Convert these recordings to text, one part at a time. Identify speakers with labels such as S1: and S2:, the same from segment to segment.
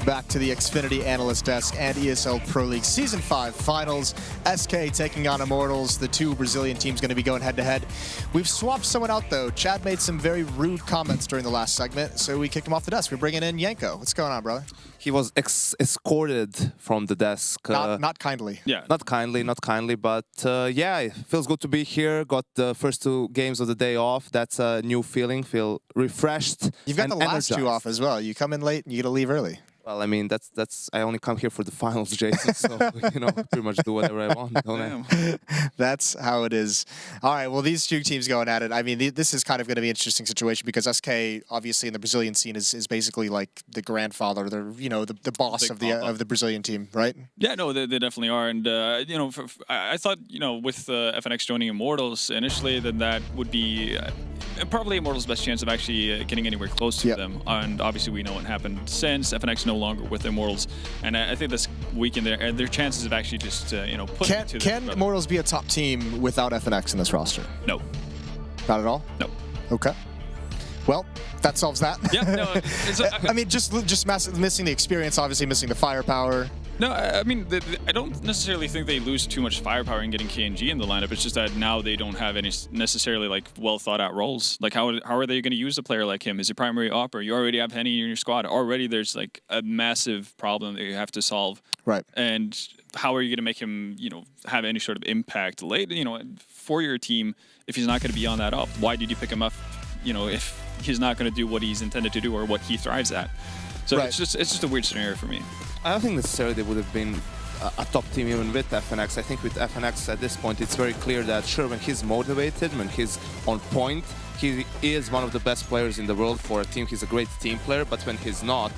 S1: back to the Xfinity Analyst Desk and ESL Pro League Season 5 Finals. SK taking on Immortals, the two Brazilian teams going to be going head-to-head. We've swapped someone out, though. Chad made some very rude comments during the last segment, so we kicked him off the desk. We're bringing in Yanko. What's going on, brother?
S2: He was escorted from the desk.
S1: Not kindly.
S2: Yeah. Not kindly, but yeah, it feels good to be here. Got the first 2 games of the day off. That's a new feeling. Feel refreshed.
S1: You've got the last
S2: energized.
S1: 2 off as well. You come in late and you get to leave early.
S2: Well, I mean, that's I only come here for the finals, Jason, so, you know, pretty much do whatever I want, don't I?
S1: That's how it is. All right, well, these 2 teams going at it. I mean, this is kind of going to be an interesting situation because SK, obviously, in the Brazilian scene is basically like the grandfather, the boss of the Brazilian team, right?
S3: Yeah, no, they definitely are. And, you know, I thought, you know, with FNX joining Immortals initially, then that would be probably Immortals' best chance of actually getting anywhere close to them. And obviously, we know what happened since. FNX no longer with Immortals, and I think this weekend their chances of actually just you know putting it to
S1: can Immortals be a top team without FNX in this roster?
S3: No,
S1: not at all.
S3: No.
S1: Okay. Well, that solves that.
S3: Yeah. No.
S1: I mean, just missing the experience, obviously missing the firepower.
S3: No, I mean, I don't necessarily think they lose too much firepower in getting KNG in the lineup. It's just that now they don't have any necessarily like well thought out roles. Like how are they going to use a player like him? Is he primary op, or you already have Henny in your squad? Already there's like a massive problem that you have to solve.
S1: Right.
S3: And how are you going to make him, you know, have any sort of impact late, you know, for your team if he's not going to be on that op? Why did you pick him up, you know, if he's not going to do what he's intended to do or what he thrives at? So it's just a weird scenario for me. I
S2: don't think necessarily they would have been a top team even with FNX. I think with FNX at this point, it's very clear that sure, when he's motivated, when he's on point, he is one of the best players in the world for a team. He's a great team player, but when he's not,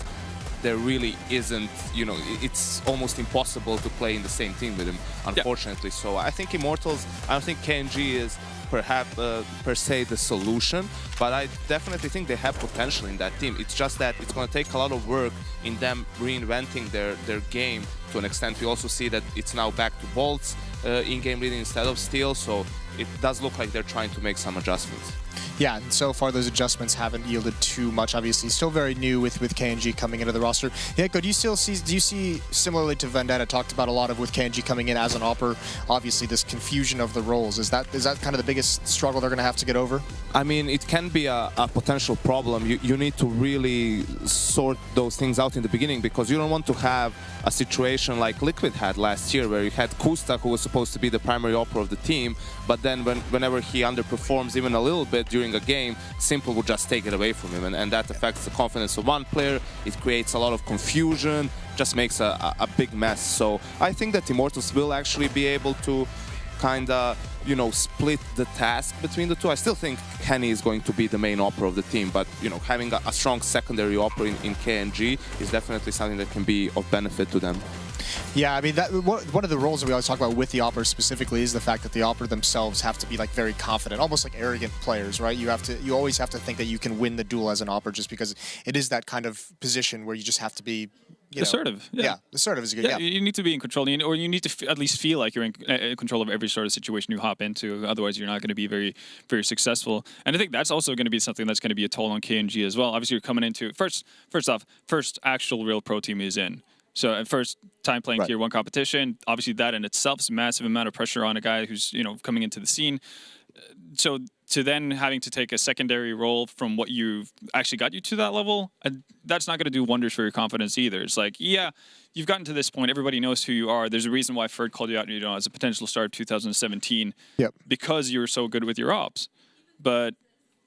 S2: there really isn't, you know, it's almost impossible to play in the same team with him, unfortunately. Yeah. So I think Immortals, I don't think KNG is perhaps per se the solution, but I definitely think they have potential in that team. It's just that it's going to take a lot of work in them reinventing their game to an extent. We also see that it's now back to bolts in-game leading instead of steel, so it does look like they're trying to make some adjustments.
S1: Yeah, and so far those adjustments haven't yielded too much. Obviously, still very new with KNG coming into the roster. Yanko, do you see similarly to Vendetta talked about a lot of with KNG coming in as an opper? Obviously, this confusion of the roles is that kind of the biggest struggle they're going to have to get over?
S2: I mean, it can be a potential problem. You need to really sort those things out in the beginning because you don't want to have a situation like Liquid had last year, where you had Kusta, who was supposed to be the primary opera of the team, but then whenever he underperforms even a little bit during a game, Simple would just take it away from him, and that affects the confidence of one player. It creates a lot of confusion, just makes a big mess. So I think that Immortals will actually be able to kind of, you know, split the task between the two. I still think Henny is going to be the main opera of the team, but, you know, having a strong secondary opera in KNG is definitely something that can be of benefit to them.
S1: Yeah, I mean, one of the roles that we always talk about with the opera specifically is the fact that the opera themselves have to be like very confident, almost like arrogant players, right? You always have to think that you can win the duel as an opera, just because it is that kind of position where you just have to be
S3: assertive.
S1: Yeah, assertive is good.
S3: Yeah, you need to be in control, or you need to at least feel like you're in control of every sort of situation you hop into. Otherwise, you're not going to be very, very successful. And I think that's also going to be something that's going to be a toll on KNG as well. Obviously, you're coming into first actual real pro team is in. So at first time playing Tier 1 competition, obviously that in itself is a massive amount of pressure on a guy who's, you know, coming into the scene. So to then having to take a secondary role from what you've actually got you to that level, that's not going to do wonders for your confidence either. It's like, yeah, you've gotten to this point. Everybody knows who you are. There's a reason why Ferd called you out, you know, as a potential star of 2017 because you were so good with your ops. But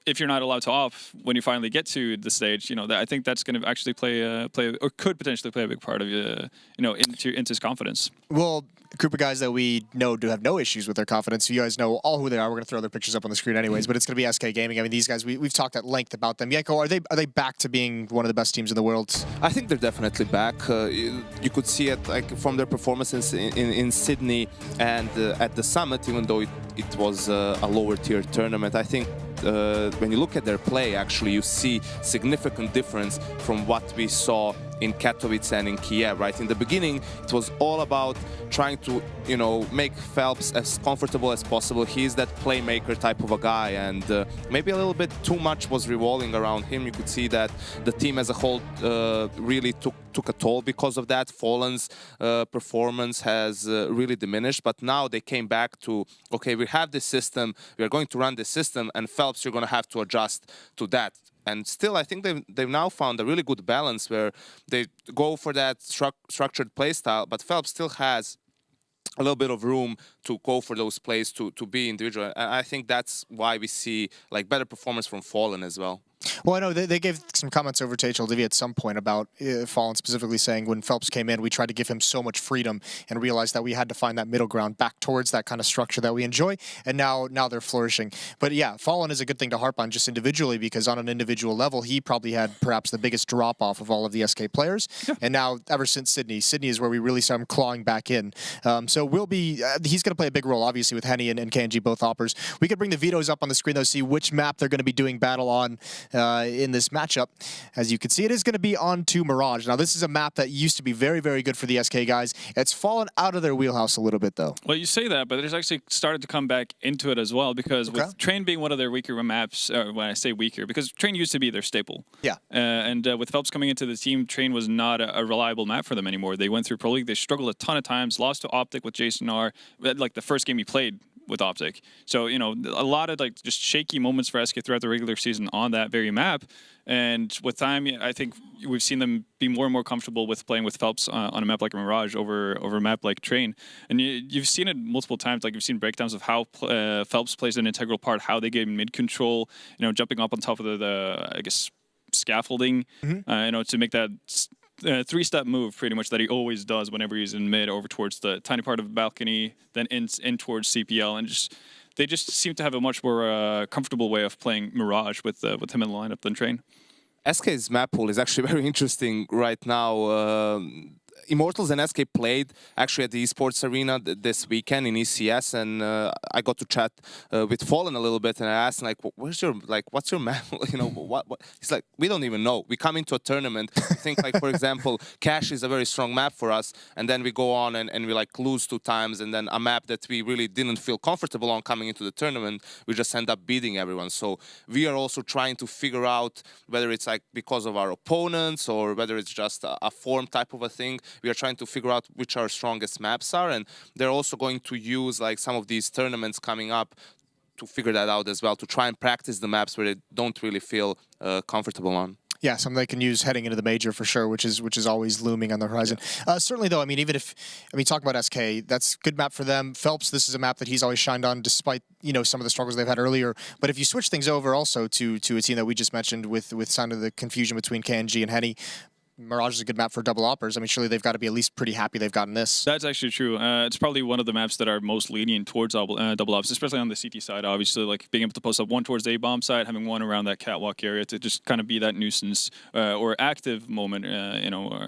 S3: if you're not allowed to off when you finally get to the stage, you know, I think that's going to actually play or could potentially play a big part of you know, into his confidence.
S1: Well, a group of guys that we know do have no issues with their confidence. You guys know all who they are. We're going to throw their pictures up on the screen anyways, but it's going to be SK Gaming. I mean, these guys, we've talked at length about them. Yanko, are they back to being one of the best teams in the world?
S2: I think they're definitely back. You could see it like from their performances in Sydney and at the Summit, even though it was a lower tier tournament. I think when you look at their play, actually, you see significant difference from what we saw in Katowice and in Kiev, right? In the beginning, it was all about trying to, you know, make Phelps as comfortable as possible. He's that playmaker type of a guy, and maybe a little bit too much was revolving around him. You could see that the team as a whole really took a toll because of that. Fallen's performance has really diminished, but now they came back to, okay, we have this system, we are going to run this system, and Phelps, you're going to have to adjust to that. And still, I think they've now found a really good balance where they go for that structured play style, but Phelps still has a little bit of room to go for those plays to be individual. And I think that's why we see like better performance from Fallen as well.
S1: Well, I know they gave some comments over to HLDV at some point about Fallen specifically saying when Phelps came in, we tried to give him so much freedom and realized that we had to find that middle ground back towards that kind of structure that we enjoy. And now they're flourishing. But yeah, Fallen is a good thing to harp on just individually, because on an individual level, he probably had perhaps the biggest drop off of all of the SK players. Yeah. And now ever since Sydney is where we really saw him clawing back in. So we'll be, he's going to play a big role, obviously, with Henny and KNG, both hoppers. We could bring the vetoes up on the screen, though, see which map they're going to be doing battle on in this matchup. As you can see, it is going to be on to Mirage. Now, this is a map that used to be very, very good for the SK guys. It's fallen out of their wheelhouse a little bit, though.
S3: Well, you say that, but there's actually started to come back into it as well, because with Train being one of their weaker maps, when I say weaker, because Train used to be their staple. Yeah. And with Phelps coming into the team, Train was not a reliable map for them anymore. They went through Pro League, they struggled a ton of times, lost to Optic with Jason R, like the first game he played with Optic. So, you know, a lot of like just shaky moments for SK throughout the regular season on that very map. And with time, I think we've seen them be more and more comfortable with playing with Phelps on a map like Mirage over a map like Train. And you've seen it multiple times. Like, you've seen breakdowns of how Phelps plays an integral part, how they get mid control, you know, jumping up on top of the I guess, scaffolding, you know, to make that three-step move pretty much that he always does whenever he's in mid over towards the tiny part of the balcony, then in towards CPL, and they just seem to have a much more comfortable way of playing Mirage with him in the lineup than Train.
S2: SK's map pool is actually very interesting right now. Immortals and SK played actually at the esports arena this weekend in ECS, and I got to chat with Fallen a little bit, and I asked him, like, what's your map? You know, what? He's like, we don't even know. We come into a tournament, I think, like, for example, Cash is a very strong map for us, and then we go on and we like lose 2 times, and then a map that we really didn't feel comfortable on coming into the tournament, we just end up beating everyone. So we are also trying to figure out whether it's like because of our opponents or whether it's just a form type of a thing. We are trying to figure out which our strongest maps are, and they're also going to use like some of these tournaments coming up to figure that out as well, to try and practice the maps where they don't really feel comfortable on. Yeah,
S1: something they can use heading into the major for sure, which is always looming on the horizon. Yeah. Certainly, though, I mean, talk about SK, that's a good map for them. Phelps, this is a map that he's always shined on, despite, you know, some of the struggles they've had earlier. But if you switch things over also to a team that we just mentioned with some of the confusion between KNG and Henny, Mirage is a good map for double oppers. I mean, surely they've got to be at least pretty happy they've gotten this.
S3: That's actually true. It's probably one of the maps that are most lenient towards double ops, especially on the CT side, obviously. Like, being able to post up one towards the A-bomb side, having one around that catwalk area to just kind of be that nuisance or active moment, you know,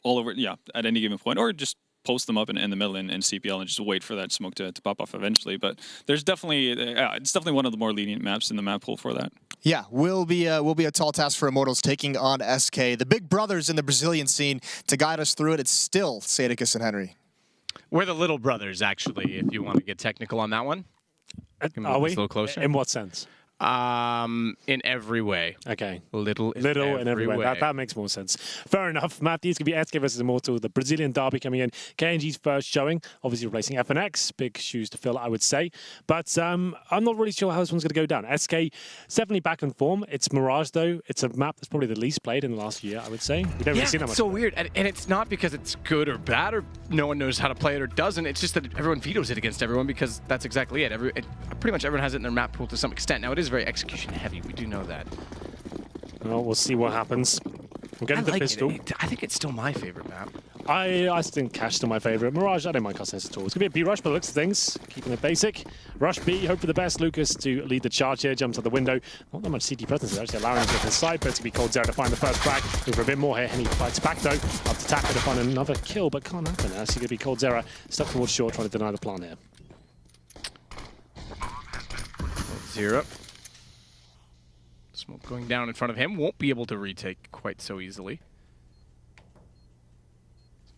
S3: all over, at any given point, or just post them up in the middle in CPL and just wait for that smoke to pop off eventually. But there's definitely, it's definitely one of the more lenient maps in the map pool for that.
S1: Yeah, will be a tall task for Immortals taking on SK, the big brothers in the Brazilian scene. To guide us through it, it's still Sadicus and Henry.
S4: We're the little brothers, actually, if you want to get technical on that one.
S5: Are we?
S4: A little closer.
S5: In what sense?
S4: In every way.
S5: Okay.
S4: Little in
S5: every way. That makes more sense. Fair enough. Matthews could be SK versus Immortal, the Brazilian derby coming in. KNG's first showing, obviously replacing FNX. Big shoes to fill, I would say. But I'm not really sure how this one's going to go down. SK is definitely back in form. It's Mirage, though. It's a map that's probably the least played in the last year, I would say. We don't really see that much.
S4: It's so weird. And it's not because it's good or bad or no one knows how to play it or doesn't. It's just that everyone vetoes it against everyone because that's exactly it. Pretty much everyone has it in their map pool to some extent. Now, it is very execution heavy. We do know that.
S5: Well, we'll see what happens. We'll get into the pistol.
S4: I think it's still my favorite map.
S5: I think Cash still my favorite. Mirage, I don't mind casting this at all. It's going to be a B rush by the looks of things. Keeping it basic. Rush B, hope for the best. Lucas to lead the charge here. Jumps out the window. Not that much CT presence there, actually allowing him to get to the side, but it's going to be coldzera to find the first crack. Looking for a bit more here. Henny fights back, though. Up to Tapper to find another kill, but can't happen. It's going to be coldzera stuck towards shore, trying to deny the plan here.
S4: 0. Smoke going down in front of him. Won't be able to retake quite so easily.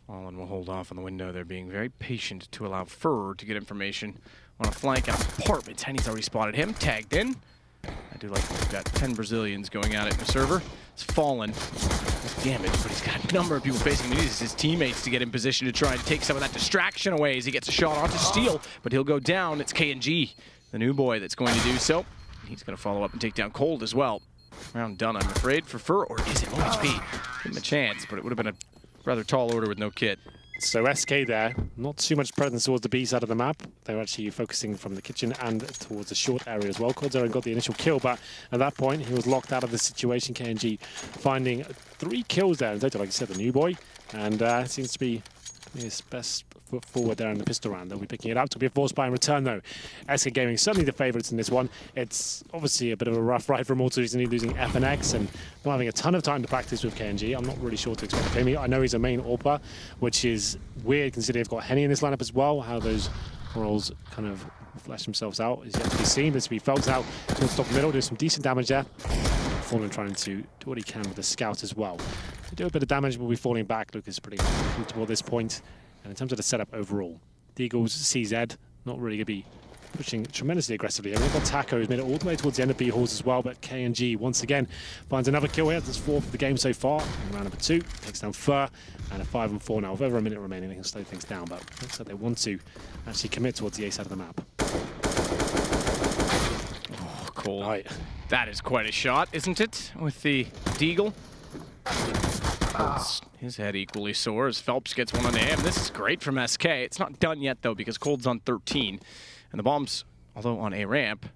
S4: Fallen will hold off on the window. They're being very patient to allow Fur to get information on a flank at apartments. Henny's already spotted him, tagged in. I do like that we've got 10 Brazilians going at it in the server. It's Fallen. Damage, but he's got a number of people facing him. He needs his teammates to get in position to try and take some of that distraction away as he gets a shot onto Steel, but he'll go down. It's KNG, the new boy, that's going to do so. He's going to follow up and take down Cold as well. Round done, I'm afraid, for Fur, or is it OHP? Give him a chance, but it would have been a rather tall order with no kit.
S5: So SK there, not too much presence towards the B side of the map. They're actually focusing from the kitchen and towards the short area as well. coldzera got the initial kill, but at that point he was locked out of the situation. KNG finding 3 kills there in total, like I said, the new boy, and seems to be his best foot forward there in the pistol round. They'll be picking it up. To be a force buy in return though. SK Gaming certainly the favourites in this one. It's obviously a bit of a rough ride for Immortals, recently losing FNX and not having a ton of time to practice with KNG. I'm not really sure to expect of him. I know he's a main AWPer, which is weird considering they've got Henny in this lineup as well. How those roles kind of flesh themselves out is yet to be seen. This will be Feltz out towards the top middle, do some decent damage there. Fallen trying to do what he can with the scout as well. To do a bit of damage, but we're falling back. Lucas is pretty comfortable at this point. And in terms of the setup overall, the Eagles CZ not really going to be pushing tremendously aggressively. We've got Taco who's made it all the way towards the end of B halls as well, but KNG once again finds another kill here. That's 4th of the game so far. In round number 2, takes down Fur, and a 5-4 now. With over a minute remaining, they can slow things down, but looks like they want to actually commit towards the A side of the map.
S4: Oh, cool.
S5: Right.
S4: That is quite a shot, isn't it? With the Deagle. His head equally sore as Phelps gets one on the AM. This is great from SK. It's not done yet, though, because Cold's on 13. And the bombs, although on A ramp,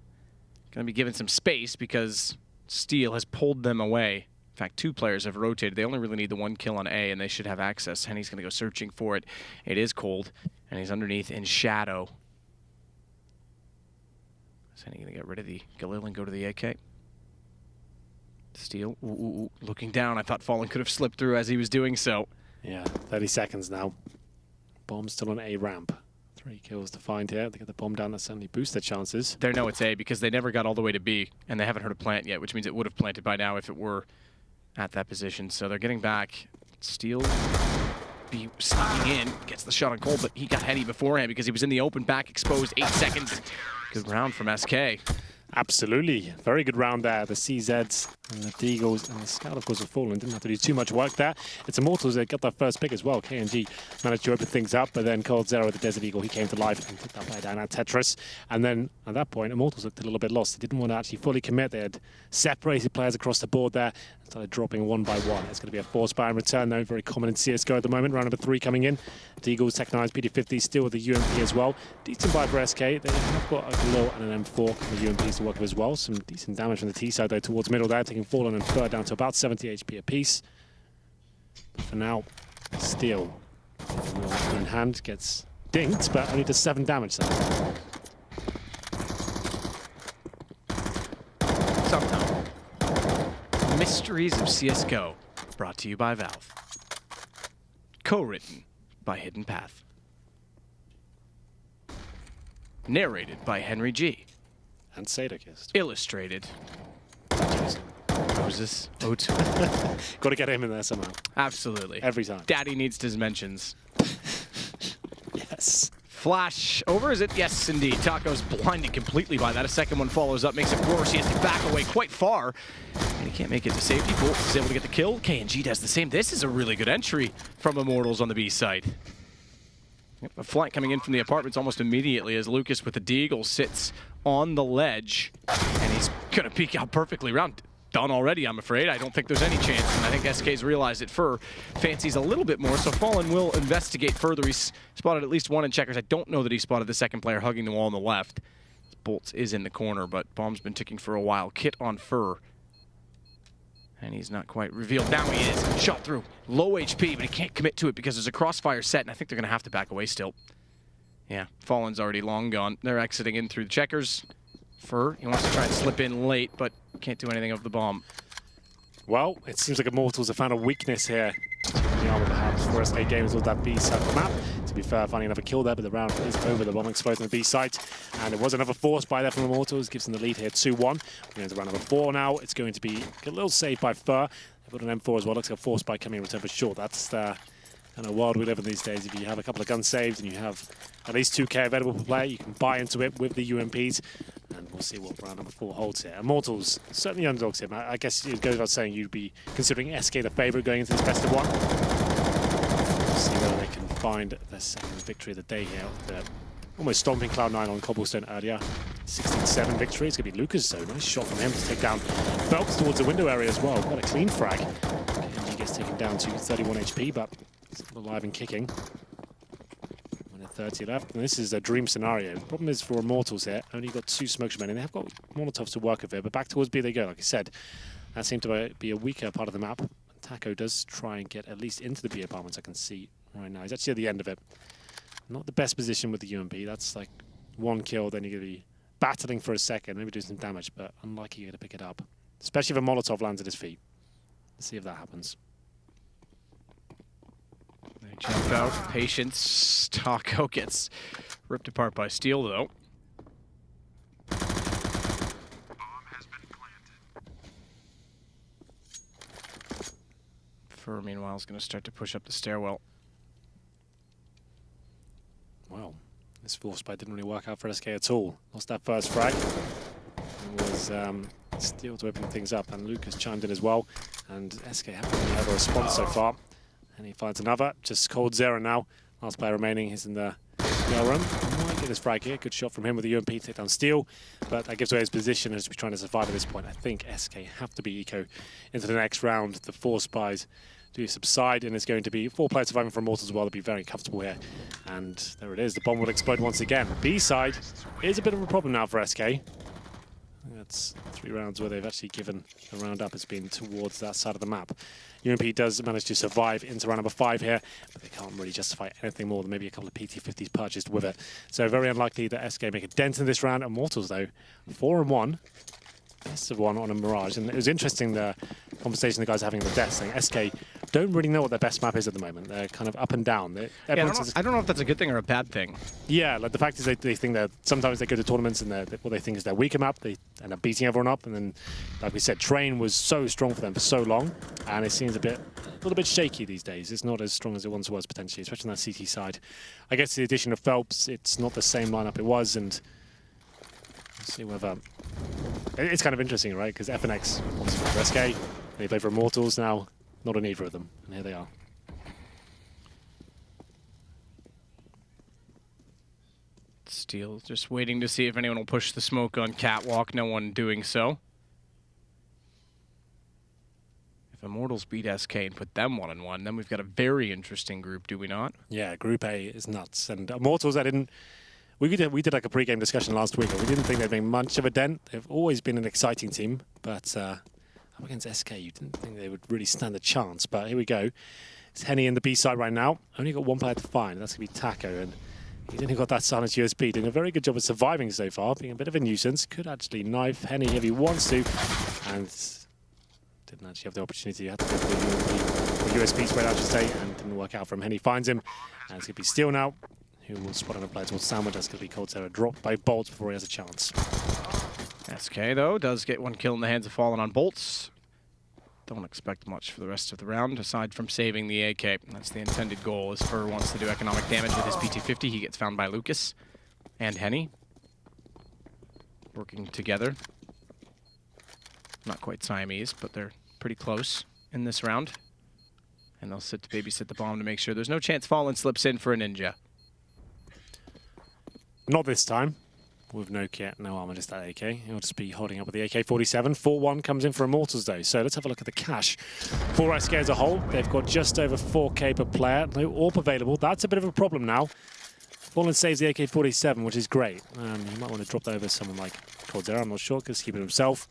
S4: going to be given some space because Steel has pulled them away. In fact, 2 players have rotated. They only really need the 1 kill on A, and they should have access. Henny's going to go searching for it. It is Cold, and he's underneath in shadow. Is Henny going to get rid of the Galil and go to the AK? Steel, looking down. I thought Fallen could have slipped through as he was doing so.
S5: Yeah, 30 seconds now. Bomb still on A ramp. 3 kills to find here. They get the bomb down. That certainly boosts their chances.
S4: They know it's A because they never got all the way to B, and they haven't heard a plant yet, which means it would have planted by now if it were at that position. So they're getting back. Steel be sneaking in, gets the shot on Cole, but he got Henny beforehand because he was in the open, back exposed, 8 seconds. Good round from SK.
S5: Absolutely. Very good round there. The CZs and the Deagles and the Scout, of course, have fallen. Didn't have to do too much work there. It's Immortals that got their first pick as well. KNG managed to open things up, but then coldzera, the Desert Eagle, he came to life and took that player down at Tetris. And then at that point, Immortals looked a little bit lost. They didn't want to actually fully commit. They had separated players across the board there and started dropping one by one. It's going to be a force buy in return, though. Very common in CSGO at the moment. Round number 3 coming in. Deagles, Tech9s, PD50 still with the UMP as well. Decent buy for SK. They have got a Galil and an M4 with the UMPs to work with as well. Some decent damage from the T side, though, towards middle there, taking Fallen and Fur down to about 70 HP apiece. But for now, Steel in hand gets dinked, but only does 7 damage. So.
S4: Somehow. Mysteries of CSGO, brought to you by Valve. Co-written by Hidden Path. Narrated by Henry G.
S5: And Sadokist.
S4: Illustrated. Moses O2.
S5: Got to get him in there somehow.
S4: Absolutely.
S5: Every time.
S4: Daddy needs his mentions.
S5: Yes.
S4: Flash over, is it? Yes, indeed. Taco's blinded completely by that. A second one follows up, makes it worse. He has to back away quite far. And he can't make it to safety. Bolt is able to get the kill. KNG does the same. This is a really good entry from Immortals on the B side. A flank coming in from the apartments almost immediately as Lucas with the Deagle sits on the ledge. And he's going to peek out perfectly around. Done already, I'm afraid. I don't think there's any chance. And I think SK's realized it. Fur fancies a little bit more, so Fallen will investigate further. He's spotted at least one in checkers. I don't know that he spotted the second player hugging the wall on the left. Bolts is in the corner, but bomb's been ticking for a while. Kit on Fur. And he's not quite revealed. Now he is. Shot through. Low HP, but he can't commit to it because there's a crossfire set, and I think they're going to have to back away still. Yeah, Fallen's already long gone. They're exiting in through the checkers. Fur, he wants to try and slip in late, but can't do anything of the bomb.
S5: Well, it seems like Immortals have found a weakness here. The armor perhaps for SK Games with that B side of the map. To be fair, finding another kill there, but the round is over. The bomb explodes on the B side. And it was another force buy there from Immortals. Gives them the lead here 2-1. We're going to round number 4 now. It's going to be a little saved by Fur. They've got an M4 as well. Looks like a force buy coming in return for short. That's kind of world we live in these days. If you have a couple of guns saved and you have at least 2k available per player, you can buy into it with the UMPs. And we'll see what round number 4 holds here. Immortals, certainly underdogs here. I guess it goes without saying you'd be considering SK the favourite going into this best of 1. We'll see whether they can find their second victory of the day here. They're almost stomping Cloud9 on Cobblestone earlier. 16-7 victory. It's going to be Lucas, though. Nice shot from him to take down Phelps towards the window area as well. Quite a clean frag. KNG gets taken down to 31 HP, but still alive and kicking. 30 left, and this is a dream scenario. The problem is for Immortals here, only got 2 smokes remaining. They have got Molotovs to work with here, but back towards B they go. Like I said, that seemed to be a weaker part of the map. Taco does try and get at least into the B apartments, I can see right now. He's actually at the end of it. Not the best position with the UMP. That's like 1 kill, then you're going to be battling for a second, maybe doing some damage, but unlikely you're going to pick it up. Especially if a Molotov lands at his feet. Let's see if that happens.
S4: They jump out. Patience. Taco gets ripped apart by Steel, though. Fur, meanwhile, is going to start to push up the stairwell.
S5: Well, this force spy didn't really work out for SK at all. Lost that first frag. It was Steel to open things up, and Lucas chimed in as well. And SK haven't really had a response so far. And he finds another, just cold 0 now. Last player remaining is in the yellow room. Might get this frag here. Good shot from him with the UMP to take down Steel. But that gives away his position as he's trying to survive at this point. I think SK have to be eco into the next round. The 4 spies do subside, and it's going to be 4 players surviving from Immortals as well. They'll be very comfortable here. And there it is. The bomb will explode once again. B side is a bit of a problem now for SK. That's 3 rounds where they've actually given the round up has been towards that side of the map. UMP does manage to survive into round number 5 here, but they can't really justify anything more than maybe a couple of PT-50s purchased with it. So very unlikely that SK make a dent in this round. Immortals, though, 4-1. Best of 1 on a Mirage. And it was interesting, the conversation the guys are having on the desk, saying SK don't really know what their best map is at the moment. They're kind of up and down.
S4: Yeah, I don't know if that's a good thing or a bad thing.
S5: Yeah, like the fact is they think that sometimes they go to tournaments and what they think is their weaker map, they end up beating everyone up. And then, like we said, Train was so strong for them for so long, and it seems a little bit shaky these days. It's not as strong as it once was potentially, especially on that CT side. I guess the addition of Phelps, it's not the same lineup it was, and we'll see whether it's kind of interesting, right? Because FNX obviously for SK, they play for Immortals now. Not on either of them, and here they are.
S4: Steel just waiting to see if anyone will push the smoke on Catwalk. No one doing so. If Immortals beat SK and put them 1-1, then we've got a very interesting group, do we not?
S5: Yeah, Group A is nuts. And Immortals, we did like a pre-game discussion last week, and we didn't think they'd make much of a dent. They've always been an exciting team, but up against SK, you didn't think they would really stand a chance. But here we go. It's Henny in the B side right now. Only got 1 player to find, and that's going to be Taco. And he's only got that silenced USB, doing a very good job of surviving so far, being a bit of a nuisance. Could actually knife Henny if he wants to, and didn't actually have the opportunity. He had to go for the USB spread out, I should say, and didn't work out for him. Henny finds him, and it's going to be Steel now, who will spot on a player towards Sandwich. That's going to be Cold Terror dropped by Bolt before he has a chance.
S4: SK, though, does get 1 kill in the hands of Fallen on Bolts. Don't expect much for the rest of the round, aside from saving the AK. That's the intended goal, as Fur wants to do economic damage with his PT-50. He gets found by Lucas and Henny, working together. Not quite Siamese, but they're pretty close in this round. And they'll sit to babysit the bomb to make sure there's no chance Fallen slips in for a ninja.
S5: Not this time. With no kit, no armor, just that AK. He'll just be holding up with the AK-47. 4-1 comes in for Immortals, though. So let's have a look at the cash. For SK as a whole, they've got just over 4k per player. No AWP available. That's a bit of a problem now. Fallen saves the AK-47, which is great. You might want to drop that over someone like Cold Zero, I'm not sure, because he's keeping himself.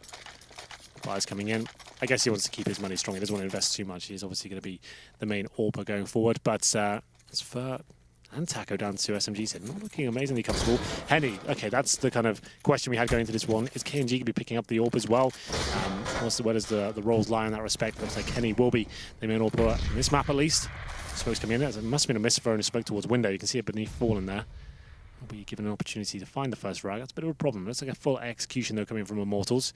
S5: Buyers coming in. I guess he wants to keep his money strong. He doesn't want to invest too much. He's obviously going to be the main AWPer going forward. But it's for... And Taco down to SMG said, not looking amazingly comfortable. Henny, okay, that's the kind of question we had going into this one. Is KNG going to be picking up the AWP as well? Where does the roles lie in that respect? Looks like Henny will be the main AWPer in this map at least. Smoke's coming in. It must have been a miss for a smoke towards window. You can see it beneath Fallen there. Will be given an opportunity to find the first frag. That's a bit of a problem. Looks like a full execution though coming from Immortals.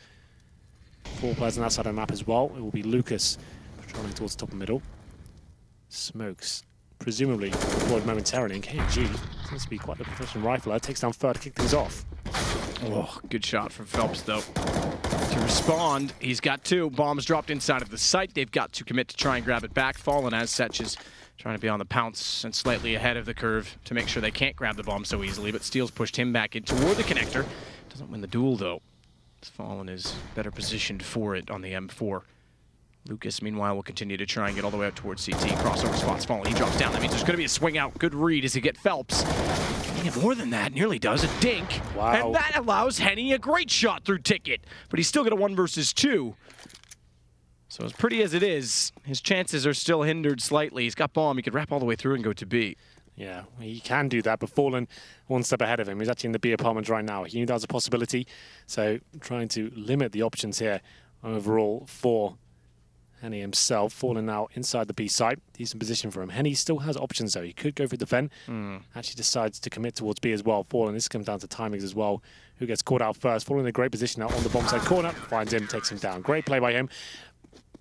S5: 4 players on that side of the map as well. It will be Lucas patrolling towards the top and middle. Smokes presumably deployed momentarily. And KNG seems to be quite the professional rifler. Takes down third to kick things off.
S4: Oh, good shot from Phelps, though. To respond, he's got two. Bombs dropped inside of the site. They've got to commit to try and grab it back. Fallen as such is trying to be on the pounce and slightly ahead of the curve to make sure they can't grab the bomb so easily, but Steele's pushed him back in toward the connector. Doesn't win the duel, though. Fallen is better positioned for it on the M4. Lucas, meanwhile, will continue to try and get all the way out towards CT. Crossover spots Fallen. He drops down. That means there's going to be a swing out. Good read as he get Phelps. Can he get more than that? Nearly does. A dink.
S5: Wow.
S4: And that allows Henny a great shot through Ticket. But he's still got a 1 versus 2. So as pretty as it is, his chances are still hindered slightly. He's got bomb. He could wrap all the way through and go to B.
S5: Yeah, he can do that, but Fallen one step ahead of him. He's actually in the B apartment right now. He knew that was a possibility, so trying to limit the options here overall for Henny himself. Fallen now inside the B site. Decent position for him. Henny still has options, though. He could go for the vent. Actually decides to commit towards B as well. Fallen, this comes down to timings as well. Who gets caught out first? Fallen in a great position out on the bomb side corner. Finds him, takes him down. Great play by him.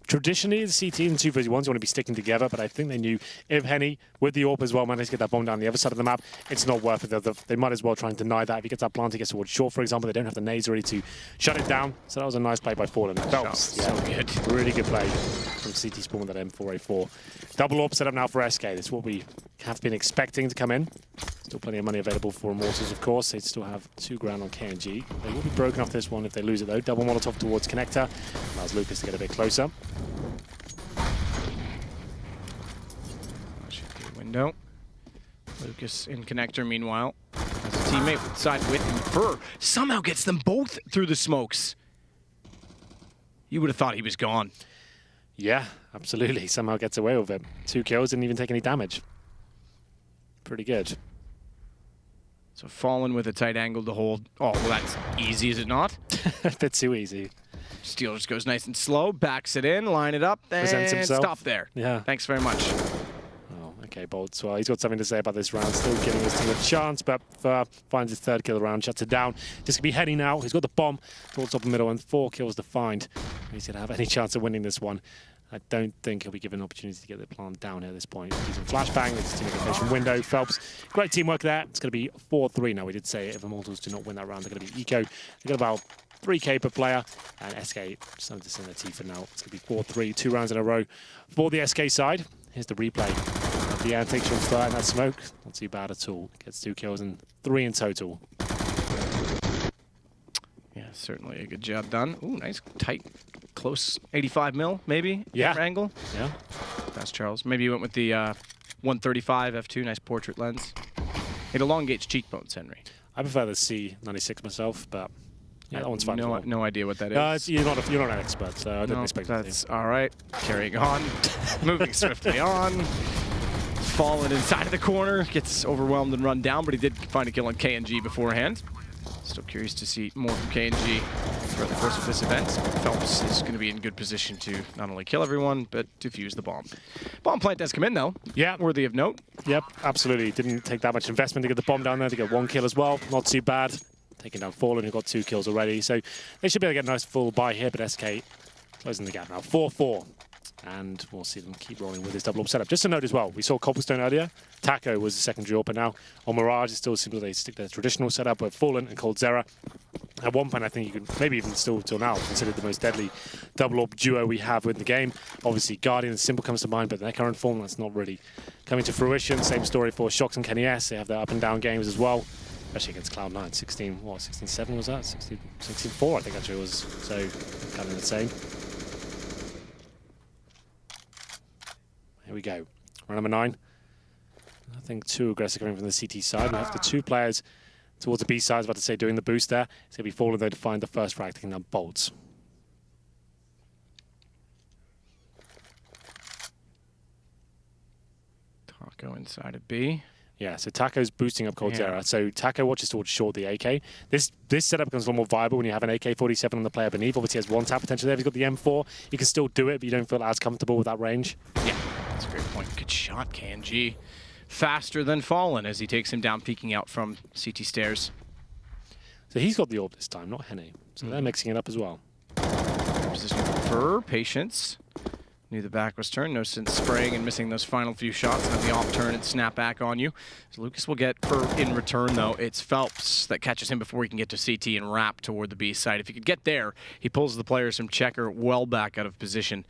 S5: Traditionally, the CT and 2v1s want to be sticking together, but I think they knew if Henny, with the AWP as well, managed to get that bomb down the other side of the map, it's not worth it. They might as well try and deny that. If he gets that plant, he gets towards short, for example, they don't have the nades ready to shut it down. So that was a nice play by Fallen. Phelps,
S4: so good.
S5: Really good play from CT Spawn with that M4A4. Double AWP set up now for SK. This is what we have been expecting to come in. Still plenty of money available for Immortals, of course. They still have 2 grand on KNG. They will be broken off this one if they lose it, though. Double Molotov towards Connector. Allows Lucas to get a bit closer.
S4: Window. Lucas in connector, meanwhile, has a teammate with side width, and Fur somehow gets them both through the smokes. You would have thought he was gone.
S5: Yeah, absolutely. Somehow gets away with it. 2 kills, didn't even take any damage. Pretty good.
S4: So Fallen with a tight angle to hold. Oh, well, that's easy, is it not?
S5: A bit too easy.
S4: Steele just goes nice and slow, backs it in, line it up,
S5: Presents
S4: and
S5: himself.
S4: stop there.
S5: Yeah.
S4: Thanks very much.
S5: Okay, Bolts. Well, he's got something to say about this round. Still giving his team a chance, but finds his 3rd kill of the round, shuts it down. Just gonna be Henny now. He's got the bomb. Bolts up the middle and 4 kills to find. He's gonna have any chance of winning this one. I don't think he'll be given an opportunity to get the plant down here at this point. He's in flashbang. It's team from window. Phelps, great teamwork there. It's gonna be 4-3 now. We did say if Immortals do not win that round, they're gonna be eco. They got about 3k per player, and SK starting to send their teeth for now. It's gonna be 4-3, 2 rounds in a row for the SK side. Here's the replay. The antics from Fur and that smoke, not too bad at all. Gets 2 kills and 3 in total.
S4: Yeah, certainly a good job done. Ooh, nice, tight, close 85 mil, maybe?
S5: Yeah.
S4: Angle.
S5: Yeah.
S4: That's Charles. Maybe you went with the 135 f2, nice portrait lens. It elongates cheekbones, Henry.
S5: I prefer the C96 myself, but yeah, that one's fine.
S4: No idea what that is.
S5: You're not an expert, so I didn't expect that.
S4: That's all right. Carrying on, moving swiftly on. Fallen inside of the corner, gets overwhelmed and run down, but he did find a kill on KNG beforehand. Still curious to see more from KNG throughout the course of this event. Phelps is going to be in good position to not only kill everyone, but defuse the bomb. Bomb plant does come in, though. Yeah. Worthy of note.
S5: Yep, absolutely. Didn't take that much investment to get the bomb down there, to get 1 kill as well. Not too bad. Taking down Fallen, who got 2 kills already. So they should be able to get a nice full buy here, but SK closing the gap now. 4-4. And we'll see them keep rolling with this double AWP setup. Just a note as well, we saw Cobblestone earlier. Taco was the secondary AWP, but now on Mirage, it still seems like they stick their traditional setup with Fallen and Cold Zera. At one point, I think you could, maybe even still till now, consider the most deadly double AWP duo we have with the game. Obviously, Guardian and Simple comes to mind, but in their current form, that's not really coming to fruition. Same story for Shox and Kenny S. They have their up and down games as well, especially against Cloud9. 16-7 was that? 16-4, I think actually it was. So, kind of insane. Here we go. Round number 9. Nothing too aggressive coming from the CT side. We have the 2 players towards the B side. I was about to say doing the boost there. It's going to be Fallen though to find the first frag, taking down Bolts.
S4: Taco inside of B.
S5: Yeah, so Taco's boosting up Cold Zera. So Taco watches towards short the AK. This setup becomes a lot more viable when you have an AK-47 on the player beneath. Obviously, he has 1 tap potential there. If he's got the M4, you can still do it, but you don't feel as comfortable with that range.
S4: Yeah, that's a great point. Good shot, KNG. Faster than Fallen as he takes him down, peeking out from CT stairs.
S5: So he's got the AWP this time, not Henny. So they're mixing it up as well.
S4: Position for Patience. Knew the back was turned. No sense spraying and missing those final few shots. And then the off turn and snap back on you. So Lucas will get in return, though. It's Phelps that catches him before he can get to CT and wrap toward the B side. If he could get there, he pulls the players from checker well back out of position.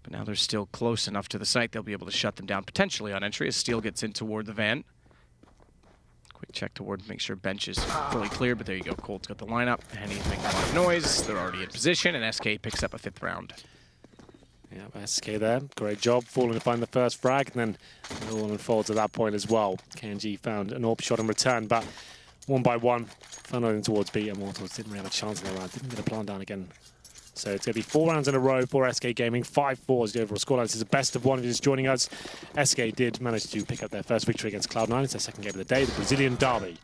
S4: But now they're still close enough to the site. They'll be able to shut them down potentially on entry as Steel gets in toward the van. Quick check toward, make sure bench is fully clear, but there you go. Colt's got the lineup, and he's making a lot of noise. They're already in position, and SK picks up a 5th round.
S5: Yeah, SK there. Great job. Fallen to find the first frag, and then it all unfolds at that point as well. KNG found an AWP shot in return, but one by one, funneling towards B. Immortals didn't really have a chance in the round. Didn't get a plant down again. So it's going to be 4 rounds in a row for SK Gaming. 5-4 is the overall scoreline. This is the best of one if you're just joining us. SK did manage to pick up their first victory against Cloud9. It's their second game of the day, the Brazilian derby.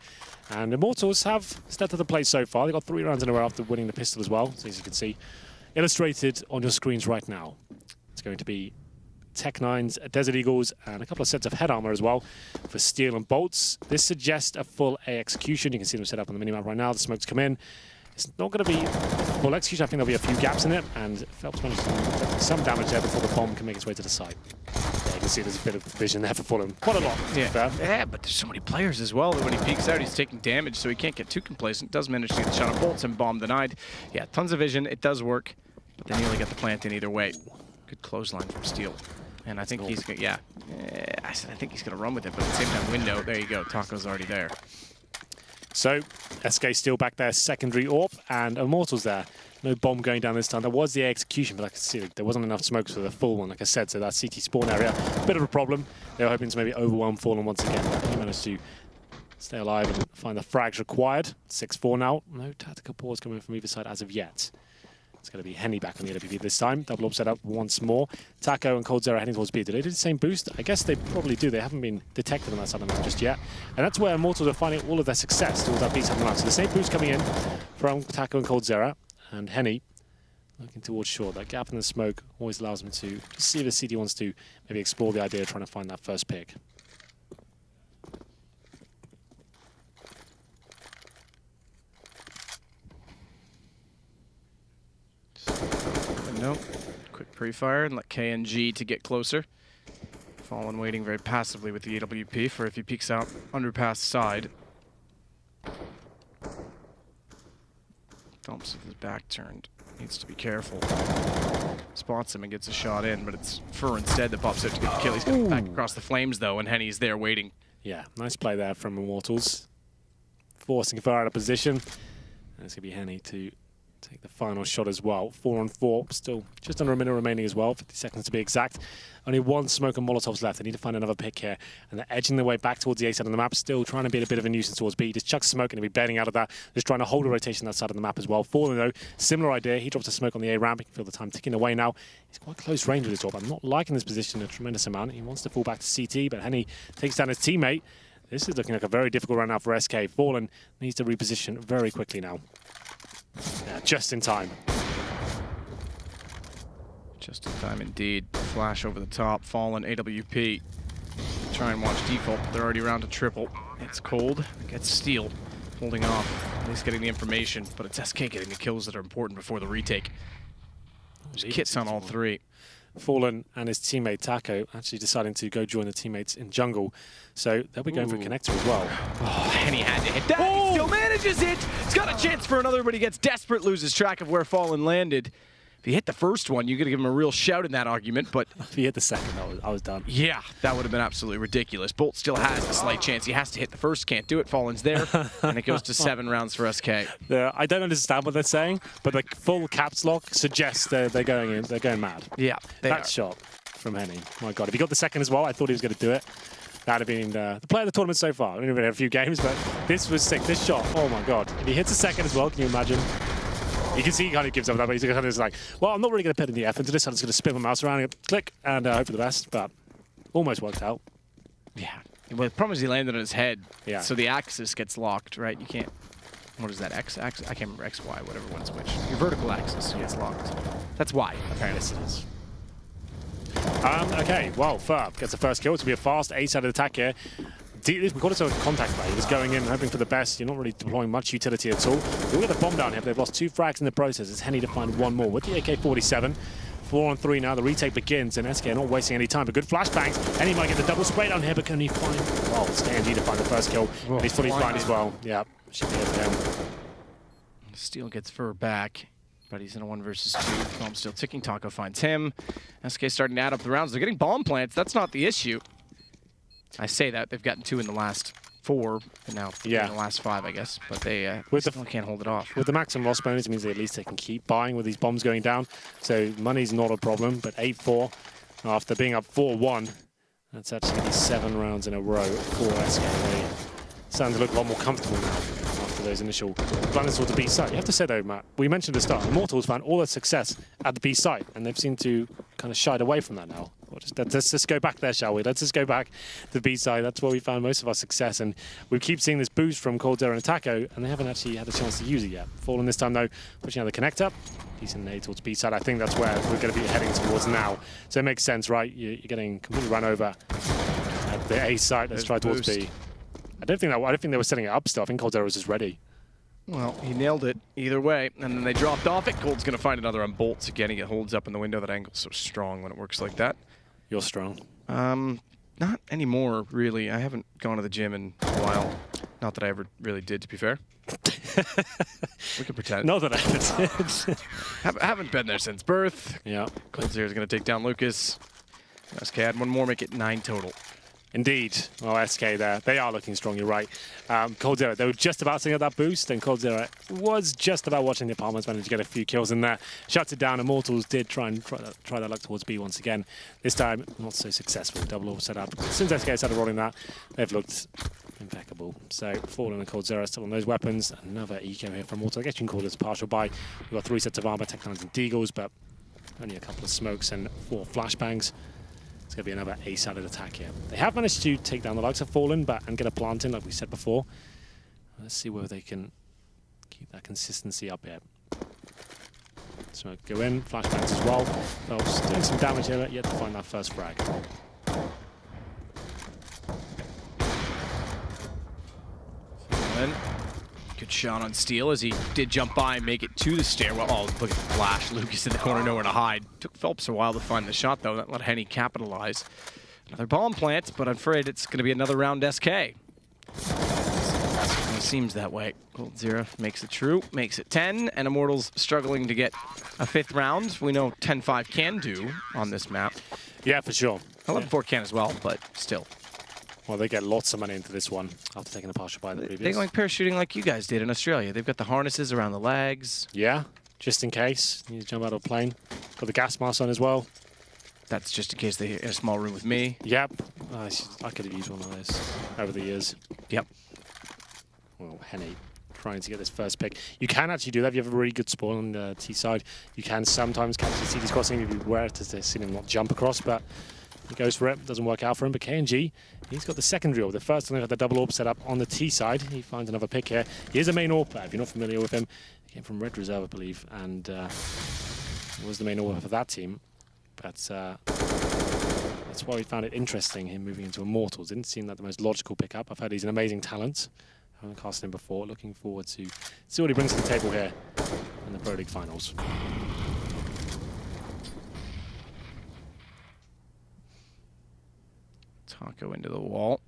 S5: And Immortals have stepped to the plate so far. They got 3 rounds in a row after winning the pistol as well. So as you can see, illustrated on your screens right now. It's going to be Tech9's Desert Eagles and a couple of sets of head armor as well for Steel and Bolts. This suggests a full A execution. You can see them set up on the minimap right now. The smokes come in. It's not going to be full execution. I think there'll be a few gaps in it, and Phelps managed to do some damage there before the bomb can make its way to the site. Yeah, you can see there's a bit of vision there for Fulham. Quite a lot, to be fair.
S4: Yeah, but there's so many players as well that when he peeks out, he's taking damage, so he can't get too complacent. Does manage to get the shot on Bolts and bomb denied. Yeah, tons of vision. It does work, but they nearly get the plant in either way. Good clothesline from Steel. And I think he's going to, I think he's going to run with it, but at the same time, window, there you go. Taco's already there.
S5: So, SK still back there, secondary AWP, and Immortals there. No bomb going down this time. There was the execution, but I could see there wasn't enough smokes for the full one, like I said, so that CT spawn area, a bit of a problem. They were hoping to maybe overwhelm Fallen once again, but he managed to stay alive and find the frags required. 6-4 now. No tactical pause coming from either side as of yet. It's going to be Henny back on the AWP this time. Double up set up once more. Taco and Cold Zero heading towards B. Do they do the same boost? I guess they probably do. They haven't been detected on that side of the map just yet. And that's where Immortals are finding all of their success towards that B side of the map. So the same boost coming in from Taco and Cold Zero. And Henny looking towards short. That gap in the smoke always allows him to just see if the CD wants to maybe explore the idea of trying to find that first pick.
S4: Nope. Quick pre-fire and let KNG to get closer. Fallen waiting very passively with the AWP for if he peeks out underpass side. Phelps with his back turned. Needs to be careful. Spots him and gets a shot in, but it's Fur instead that pops out to get the kill. He's going back across the flames though, and Henny's there waiting.
S5: Yeah, nice play there from Immortals. Forcing Fur out of position. And it's going to be Henny to take the final shot as well. 4-on-4, still just under a minute remaining as well, 50 seconds to be exact. Only one smoke and Molotovs left. They need to find another pick here. And they're edging their way back towards the A side of the map, still trying to be a bit of a nuisance towards B. Just chucks smoke and he'll be bailing out of that. Just trying to hold a rotation that side of the map as well. Fallen though, similar idea. He drops a smoke on the A ramp. You can feel the time ticking away now. He's quite close range with his AWP. I'm not liking this position a tremendous amount. He wants to fall back to CT, but Henny takes down his teammate. This is looking like a very difficult run out for SK. Fallen needs to reposition very quickly now. Yeah, just in time.
S4: Just in time indeed. Flash over the top. Fallen AWP. Try and watch default. They're already around to triple. It's cold. Gets Steel. Holding off. At least getting the information. But it's SK getting the kills that are important before the retake. There's kits on all 3.
S5: Fallen and his teammate Taco actually deciding to go join the teammates in jungle. So they'll be going for a connector as well.
S4: Oh, Henny had to hit that. Oh! He still manages it. He's got a chance for another, but he gets desperate, loses track of where Fallen landed. If he hit the first one, you got to give him a real shout in that argument, but
S5: if he hit the second, I was done.
S4: Yeah, that would have been absolutely ridiculous. Bolt still has a slight chance. He has to hit the first, can't do it. Fallen's there, and it goes to 7 rounds for SK.
S5: Yeah, I don't understand what they're saying, but the full caps lock suggests they're going in. They're going mad.
S4: Yeah,
S5: that shot from Henny. My God, if he got the second as well, I thought he was going to do it. That'd have been the player of the tournament so far. I mean, we've had a few games, but this was sick. This shot, oh my God! If he hits a second as well, can you imagine? You can see he kind of gives up that, but he's kind of just like, well, I'm not really going to put in the effort into this. I'm just going to spin my mouse around and click and hope for the best, but almost worked out.
S4: Yeah. Well, the problem is he landed on his head,
S5: yeah.
S4: So the axis gets locked, right? You can't. What is that? X axis? I can't remember X, Y, whatever one's which. Your vertical axis gets locked. That's Y, apparently.
S5: Yes, it is. Okay, well, Fur gets the first kill. It's going to be a fast A-sided attack here. We call it a contact play. He was going in, hoping for the best. You're not really deploying much utility at all. We'll get the bomb down here, but they've lost 2 frags in the process. It's Henny to find one more with the AK-47. 4-on-3 now. The retake begins, and SK not wasting any time. But good flashbangs. And he might get the double spray down here, but can he find... Oh, it's KNG to find the first kill. And he's fully blind as well. Yeah, should be here for him.
S4: Steel gets Fur back, but he's in a 1 versus 2. Bomb still ticking. Taco finds him. SK starting to add up the rounds. They're getting bomb plants. That's not the issue. I say that. They've gotten 2 in the last 4, and now 3 in the last 5, I guess. But they still can't hold it off.
S5: With the maximum loss bonus, it means at least they can keep buying with these bombs going down. So money's not a problem, but 8-4 after being up 4-1. That's actually going to be 7 rounds in a row for SK. They starting to look a lot more comfortable now after those initial blunders toward the B site. You have to say though, Matt, we mentioned at the start, Immortals found all their success at the B site, and they've seemed to kind of shied away from that now. Let's just go back there, shall we? Let's just go back to the B side. That's where we found most of our success, and we keep seeing this boost from coldzera and Taco, and they haven't actually had a chance to use it yet. Fallen this time though, pushing out the connector. Decent nade towards B side. I think that's where we're going to be heading towards now. So it makes sense, right? You're getting completely run over at the A site. Let's try towards B. I don't think they were setting it up still. I think coldzera was just ready.
S4: Well, he nailed it either way, and then they dropped off it. Cold's going to find another on bolts again. He holds up in the window. That angle's so strong when it works like that.
S5: You're strong.
S4: Not anymore, really. I haven't gone to the gym in a while. Not that I ever really did, to be fair. We can pretend.
S5: Not that I ever did.
S4: Haven't been there since birth.
S5: Yeah.
S4: coldzera's going to take down Lucas. SK add 1 more, make it 9 total.
S5: Indeed. Well, SK there. They are looking strong, you're right. coldzera, they were just about to get that boost, and coldzera was just about watching the apartments, managed to get a few kills in there. Shuts it down. Immortals did try that luck towards B once again. This time, not so successful. Double orb set up. Since SK started rolling that, they've looked impeccable. So, Fallen and coldzera still on those weapons. Another eco here from Immortals. I guess you can call this partial buy. We've got 3 sets of armor, Tech-9s and Deagles, but only a couple of smokes and 4 flashbangs. It's going to be another A-sided attack here. They have managed to take down the likes of Fallen and get a plant in, like we said before. Let's see whether they can keep that consistency up here. Smoke go in, flashbangs as well. Phelps doing some damage here, yet to find that first frag.
S4: Fallen. Good shot on Steel as he did jump by and make it to the stairwell. Oh, look at the flash. Lucas in the corner, nowhere to hide. Took Phelps a while to find the shot, though. That let Henny capitalize. Another bomb plant, but I'm afraid it's going to be another round SK. It seems that way. coldzera makes it true, makes it 10, and Immortals struggling to get a 5th round. We know 10-5 can do on this map.
S5: Yeah, for sure.
S4: 11-4 can as well, but still.
S5: Well, they get lots of money into this one after taking a partial buy in the previous.
S4: They like parachuting like you guys did in Australia. They've got the harnesses around the legs.
S5: Yeah, just in case. You need to jump out of a plane. Got the gas mask on as well.
S4: That's just in case they're in a small room with me.
S5: Yep. I could have used one of those over the years.
S4: Yep.
S5: Well, Henny trying to get this first pick. You can actually do that if you have a really good spawn on the T side. You can sometimes catch the CT's crossing if you beware to see him not jump across, but he goes for it. Doesn't work out for him, but KNG, he's got the secondary orb. The first time they had the double orb set up on the T side. He finds another pick here. He is a main orb player. If you're not familiar with him, he came from Red Reserve, I believe, and was the main orb for that team. But that's why we found it interesting, him moving into Immortals. Didn't seem like the most logical pickup. I've heard he's an amazing talent. I haven't cast him before. Looking forward to see what he brings to the table here in the Pro League finals.
S4: Taco into the wall.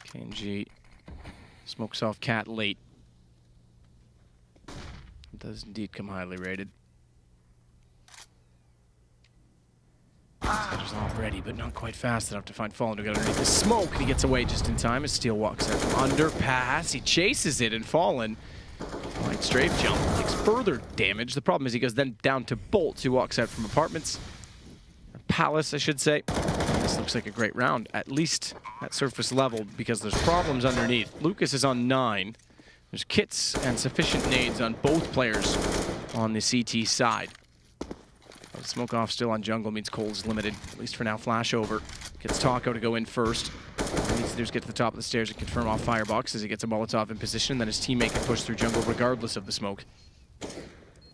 S4: KNG smokes off Cat late. It does indeed come highly rated. He's all ready, but not quite fast enough to find Fallen to get underneath the smoke. He gets away just in time as Steel walks out from underpass. He chases it, and Fallen, light strafe jump, takes further damage. The problem is he goes then down to Bolts, who walks out from apartments. Palace, I should say. This looks like a great round, at least at surface level, because there's problems underneath. Lucas is on 9. There's kits and sufficient nades on both players on the CT side. Smoke off still on jungle means Cole's limited, at least for now. Flash over. Gets Taco to go in first. All he needs to do is get to the top of the stairs and confirm off Firebox as he gets a Molotov in position. Then his teammate can push through jungle regardless of the smoke.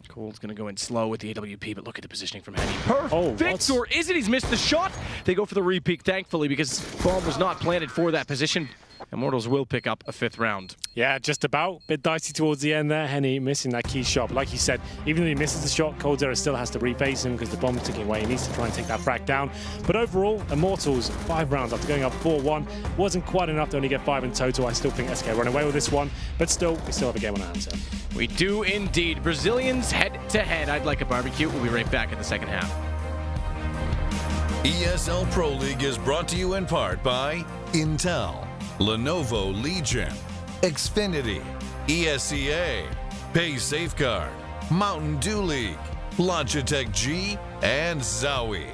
S4: Cole's going to go in slow with the AWP, but look at the positioning from Henny. Perfect! Or is it? He's missed the shot! They go for the re-peek, thankfully, because bomb was not planted for that position. Immortals will pick up a 5th round.
S5: Yeah, just about. Bit dicey towards the end there. Henny missing that key shot. But like he said, even though he misses the shot, coldzera still has to reface him because the bomb's ticking away. He needs to try and take that frag down. But overall, Immortals, 5 rounds after going up 4-1. Wasn't quite enough to only get 5 in total. I still think SK run away with this one. But still, we still have a game on our hands here.
S4: We do indeed. Brazilians head-to-head. I'd like a barbecue. We'll be right back in the second half.
S6: ESL Pro League is brought to you in part by Intel, Lenovo Legion, Xfinity, ESCA, Pay Safeguard, Mountain Dew League, Logitech G, and Zowie.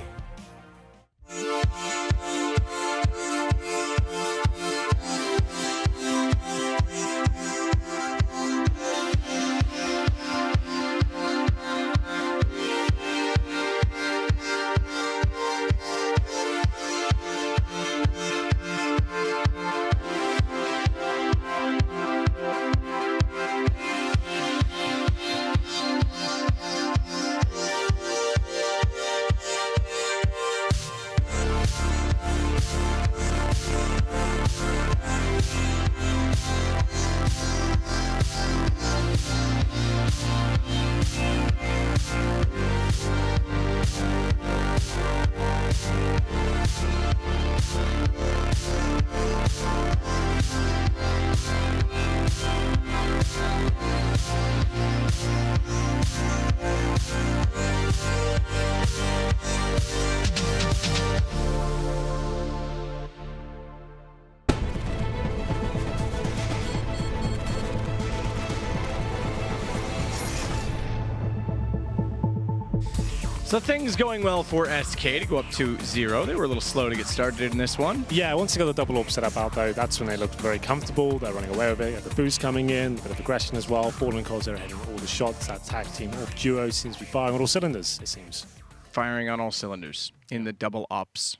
S4: So things going well for SK to go up to 0. They were a little slow to get started in this one.
S5: Yeah, once they got the double AWP set up out though, that's when they looked very comfortable. They're running away with it. You have the boost coming in, a bit of aggression as well. Fallen and coldzera hitting all the shots. That tag team AWP duo seems to be firing on all cylinders, it seems.
S4: Firing on all cylinders in the double ops.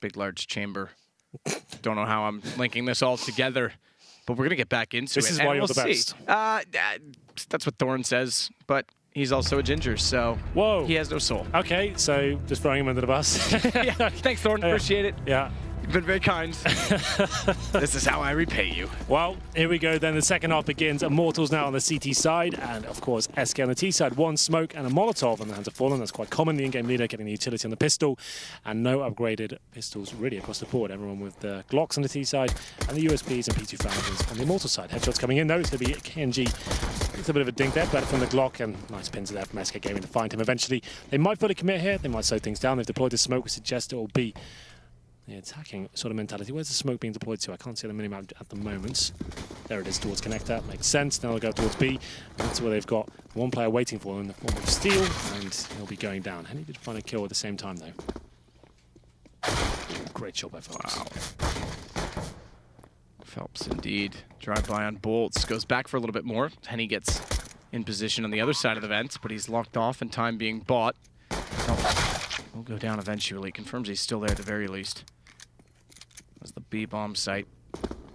S4: Big, large chamber. Don't know how I'm linking this all together, but we're going to get back into it.
S5: This is why you're the best.
S4: That's what Thorn says, but he's also a ginger, so
S5: Whoa.
S4: He has no soul.
S5: Okay, so just throwing him under the bus.
S4: Yeah, thanks, Thorn. Appreciate it.
S5: Yeah.
S4: You've been very kind. This is how I repay you.
S5: Well, here we go then. The second half begins. Immortals now on the CT side, and of course SK on the T side. One smoke and a Molotov on the hands of Fallen. That's quite common. The in-game leader getting the utility on the pistol, and no upgraded pistols really across the board. Everyone with the Glocks on the T side, and the USPs and P2000s on the Immortal side. Headshots coming in though. It's going to be KNG. It's a bit of a dink there, but from the Glock, and nice pins there from SK Gaming to find him eventually. They might fully commit here. They might slow things down. They've deployed the smoke. We suggest it will be the attacking sort of mentality. Where's the smoke being deployed to? I can't see the minimap at the moment. There it is towards connector. Makes sense. Now they'll go towards B. That's where they've got one player waiting for them in the form of Steel, and he'll be going down. Henny did find a kill at the same time, though. Great job by Phelps.
S4: Wow. Phelps, indeed. Drive-by on bolts. Goes back for a little bit more. Henny gets in position on the other side of the vent, but he's locked off and time being bought. He'll go down eventually. Confirms he's still there at the very least. As the B-bomb site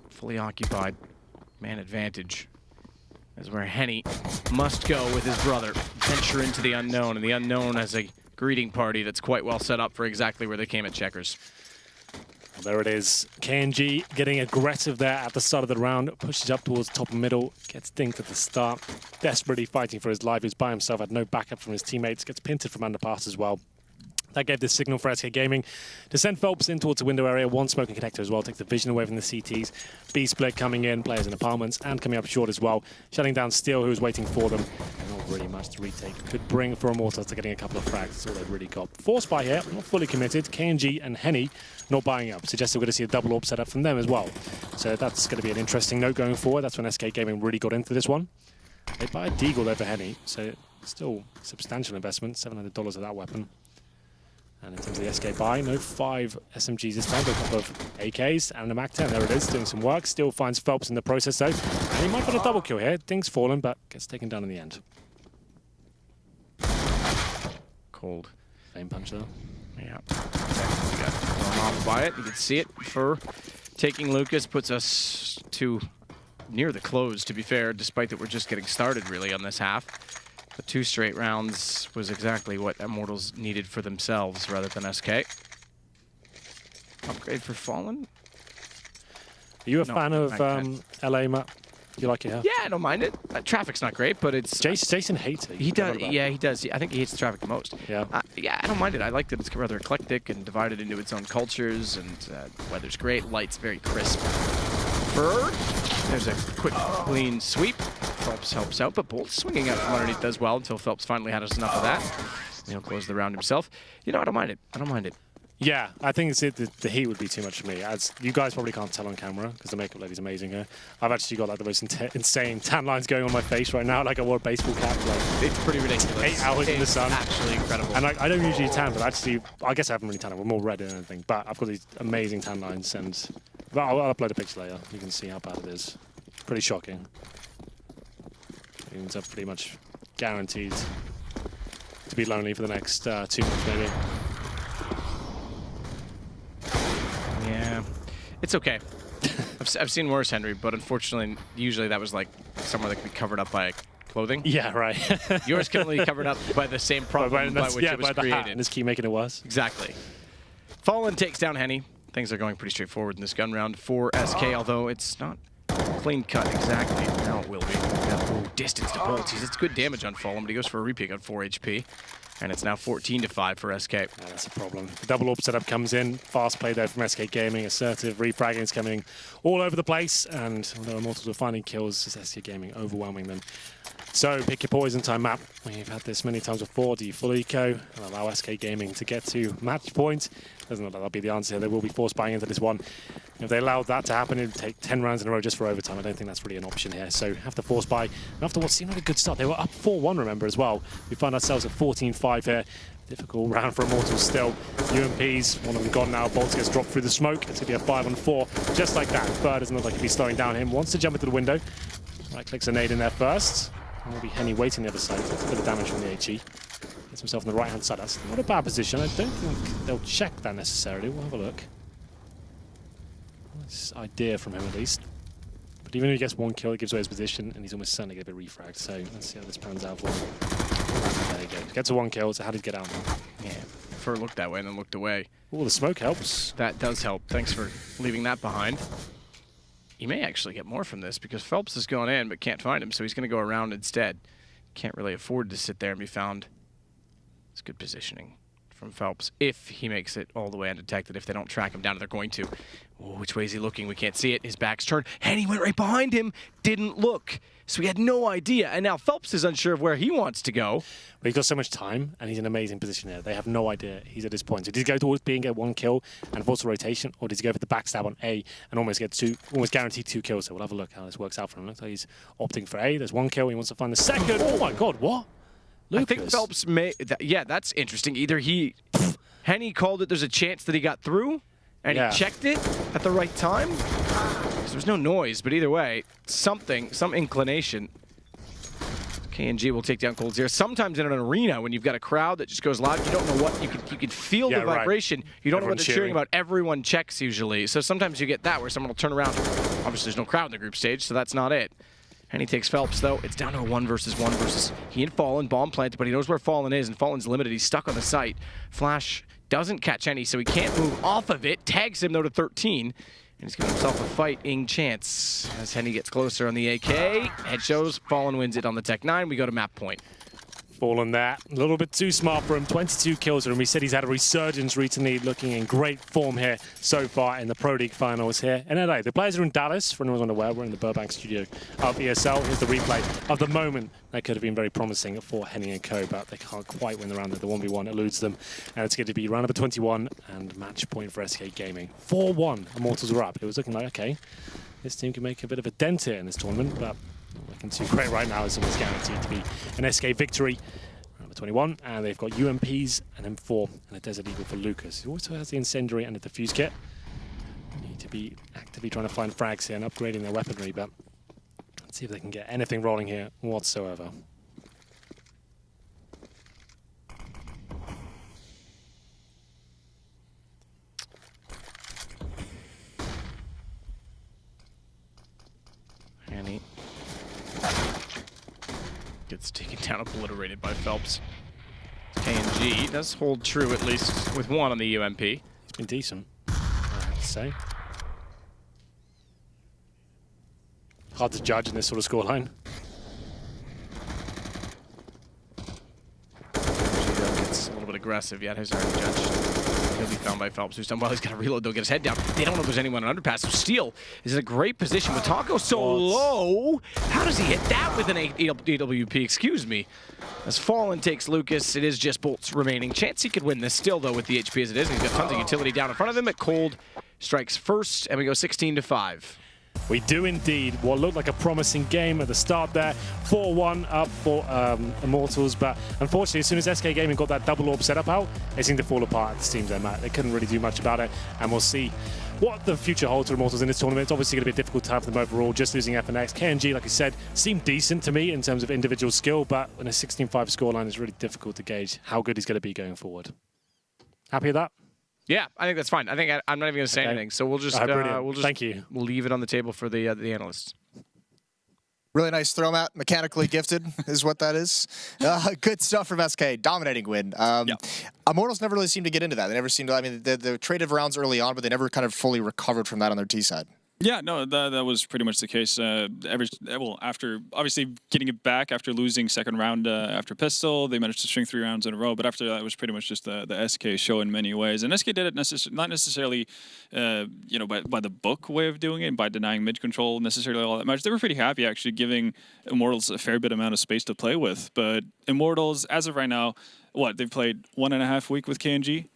S4: fully occupied. Man advantage is where Henny must go with his brother. Venture into the unknown, and the unknown has a greeting party that's quite well set up for exactly where they came at checkers.
S5: Well, there it is. KNG getting aggressive there at the start of the round. Pushes up towards top and middle. Gets dinked at the start. Desperately fighting for his life. He's by himself. Had no backup from his teammates. Gets pinted from underpass as well. That gave the signal for SK Gaming to send Phelps in towards the window area. One smoking connector as well. Takes the vision away from the CTs. B split coming in. Players in apartments and coming up short as well. Shutting down Steel, who's waiting for them. And not really much to retake. Could bring for Immortals to getting a couple of frags. That's all they've really got. Force buy here. Not fully committed. KNG and Henny not buying up. Suggests we're going to see a double AWP set up from them as well. So that's going to be an interesting note going forward. That's when SK Gaming really got into this one. They buy a Deagle over Henny. So still substantial investment. $700 of that weapon. And in terms of the SK buy, no 5 SMGs this time, but a couple of AKs and a MAC-10. There it is, doing some work. Still finds Phelps in the process though. And he might put a double kill here. Ding's fallen, but gets taken down in the end.
S4: Cold.
S5: Flame punch though.
S4: Yeah. We got thrown off by it. You can see it. For taking Lucas puts us to near the close, to be fair, despite that we're just getting started really on this half. The 2 straight rounds was exactly what Immortals needed for themselves rather than SK. Upgrade for Fallen?
S5: Are you a
S4: No,
S5: fan of LA, Matt? Do you like it here?
S4: Yeah, I don't mind it. Traffic's not great, but it's...
S5: Jason hates it.
S4: He does. Yeah, he does. I think he hates the traffic the most.
S5: Yeah.
S4: Yeah, I don't mind it. I like that it's rather eclectic and divided into its own cultures, and weather's great. Light's very crisp. Bird. There's a quick, clean sweep. Phelps helps out, but Bolt's swinging out from underneath as well until Phelps finally had us enough of that. He'll close the round himself. You know, I don't mind it. I don't mind it.
S5: Yeah, I think the heat would be too much for me. As you guys probably can't tell on camera because the makeup lady's amazing here. I've actually got like the most insane tan lines going on my face right now, like I wore a baseball cap. Like
S4: It's pretty ridiculous.
S5: 8 hours in the sun.
S4: Actually incredible.
S5: And I don't usually tan, but actually, I guess I haven't really tanned. We're more red than anything. But I've got these amazing tan lines, and I'll upload a picture later. You can see how bad it is. Pretty shocking. Means I'm pretty much guaranteed to be lonely for the next 2 months, maybe.
S4: Yeah, it's okay. I've seen worse, Henry, but unfortunately, usually that was like somewhere that could be covered up by clothing.
S5: Yeah, right.
S4: Yours can only be covered up by the same problem by which it was
S5: by the hat,
S4: created.
S5: and just keep making it worse.
S4: Exactly. Fallen takes down Henny. Things are going pretty straightforward in this gun round for SK, although it's not clean cut exactly. Now it will be. Oh, distance to Bolt. It's good damage on Fallen, but he goes for a repeat on 4 HP. And it's now 14-5 for SK.
S5: Yeah, that's a problem. The double orb setup comes in. Fast play there from SK Gaming. Assertive refragging is coming all over the place. And although Immortals were finding kills, it's SK Gaming overwhelming them. So pick your poison time map. We've had this many times before. Do you full eco and allow SK Gaming to get to match point? Doesn't look like that'll be the answer. They will be force buying into this one. If they allowed that to happen, it would take 10 rounds in a row just for overtime. I don't think that's really an option here. So have to force buy. And after what seemed like a good start, they were up 4-1, remember, as well. We find ourselves at 14-5 here. Difficult round for Immortals still. UMPs, one of them gone now. Bolts gets dropped through the smoke. It's going to be a 5-on-4. Just like that. Bird doesn't look like he'll be slowing down him. Wants to jump into the window. Right, clicks a nade in there first. And will be Henny waiting the other side. That's a bit of damage from the HE. Gets himself on the right-hand side. That's not a bad position. I don't think they'll check that necessarily. We'll have a look. Nice idea from him, at least. But even if he gets one kill, it gives away his position, and he's almost certainly going to get refragged. So let's see how this pans out for him. There you go. Gets a one kill, so how did he get out now?
S4: Yeah, Fur looked that way and then looked away.
S5: Oh, the smoke helps.
S4: That does help. Thanks for leaving that behind. He may actually get more from this because Phelps has gone in but can't find him, so he's going to go around instead. Can't really afford to sit there and be found. It's good positioning from Phelps if he makes it all the way undetected. If they don't track him down, they're going to. Oh, which way is he looking? We can't see it. His back's turned, and he went right behind him. Didn't look. So he had no idea. And now Phelps is unsure of where he wants to go.
S5: But he's got so much time, and he's in an amazing position here. They have no idea he's at this point. So did he go towards B and get one kill and force a rotation, or did he go for the backstab on A and almost get almost guaranteed 2 kills? So we'll have a look how this works out for him. Looks like he's opting for A. There's 1 kill. He wants to find the second. Oh my God, what? Lucas.
S4: I think Phelps may... yeah, that's interesting. Either Henny called it, there's a chance that he got through, and he checked it at the right time. There was no noise, but either way, some inclination. KNG will take down Cold Zero. Sometimes in an arena, when you've got a crowd that just goes loud, you don't know what, you can feel the vibration. Right. You don't know what they're cheering about. Everyone checks usually. So sometimes you get that where someone will turn around. Obviously, there's no crowd in the group stage, so that's not it. And he takes Phelps, though. It's down to a 1 versus 1 versus he and Fallen. Bomb planted, but he knows where Fallen is, and Fallen's limited. He's stuck on the site. Flash doesn't catch any, so he can't move off of it. Tags him, though, to 13. And he's giving himself a fighting chance. As Henny gets closer on the AK. Head shows. Fallen wins it on the Tech 9. We go to map point.
S5: Fallen there. A little bit too smart for him. 22 kills for him. We said he's had a resurgence recently, looking in great form here so far in the Pro League finals here in LA. The players are in Dallas. For anyone who's unaware, we're in the Burbank studio of ESL. Here's the replay of the moment that could have been very promising for Henny and co, but they can't quite win the round. The 1v1 eludes them. And it's going to be round number 21 and match point for SK Gaming. 4-1. Immortals are up. It was looking like, okay, this team can make a bit of a dent here in this tournament, but not looking too great right now. It's almost guaranteed to be an SK victory. Number 21, and they've got UMPs and M4 and a Desert Eagle for Lucas. He also has the Incendiary and the Diffuse Kit. They need to be actively trying to find frags here and upgrading their weaponry, but let's see if they can get anything rolling here whatsoever.
S4: Henny gets taken down, obliterated by Phelps. KNG does hold true, at least with 1 on the UMP.
S5: He's been decent, I have to say. Hard to judge in this sort of scoreline.
S4: It's a little bit aggressive yet. He's already judged. He'll be found by Phelps, who's done well. He's got to reload, though, get his head down. They don't know if there's anyone on underpass. So Steel is in a great position with Taco so low. How does he hit that with an AWP? Excuse me. As Fallen takes Lucas, it is just Bolt's remaining chance. He could win this still, though, with the HP as it is. And he's got tons of utility down in front of him. But Cold strikes first, and we go 16-5.
S5: We do indeed. What looked like a promising game at the start there. 4-1 up for Immortals, but unfortunately, as soon as SK Gaming got that double orb setup out, it seemed to fall apart, it seems, Matt. They couldn't really do much about it, and we'll see what the future holds for Immortals in this tournament. It's obviously going to be a difficult time for them overall, just losing FNX. KNG, like I said, seemed decent to me in terms of individual skill, but in a 16-5 scoreline, it's really difficult to gauge how good he's going to be going forward. Happy with that?
S4: Yeah, I think that's fine. I think I'm not even going to say anything, so we'll just
S5: thank you.
S4: We'll leave it on the table for the analysts.
S1: Really nice throw, Matt. Mechanically gifted is what that is. Good stuff from SK. Dominating win. Immortals never really seemed to get into that. They never seemed to. I mean, they traded rounds early on, but they never kind of fully recovered from that on their T side.
S3: Yeah, no, that was pretty much the case. After obviously getting it back after losing second round after Pistol, they managed to string 3 rounds in a row. But after that, it was pretty much just the SK show in many ways. And SK did it not necessarily, by the book way of doing it, by denying mid control necessarily all that much. They were pretty happy actually giving Immortals a fair bit amount of space to play with. But Immortals, as of right now, they've played 1.5 weeks with KNG.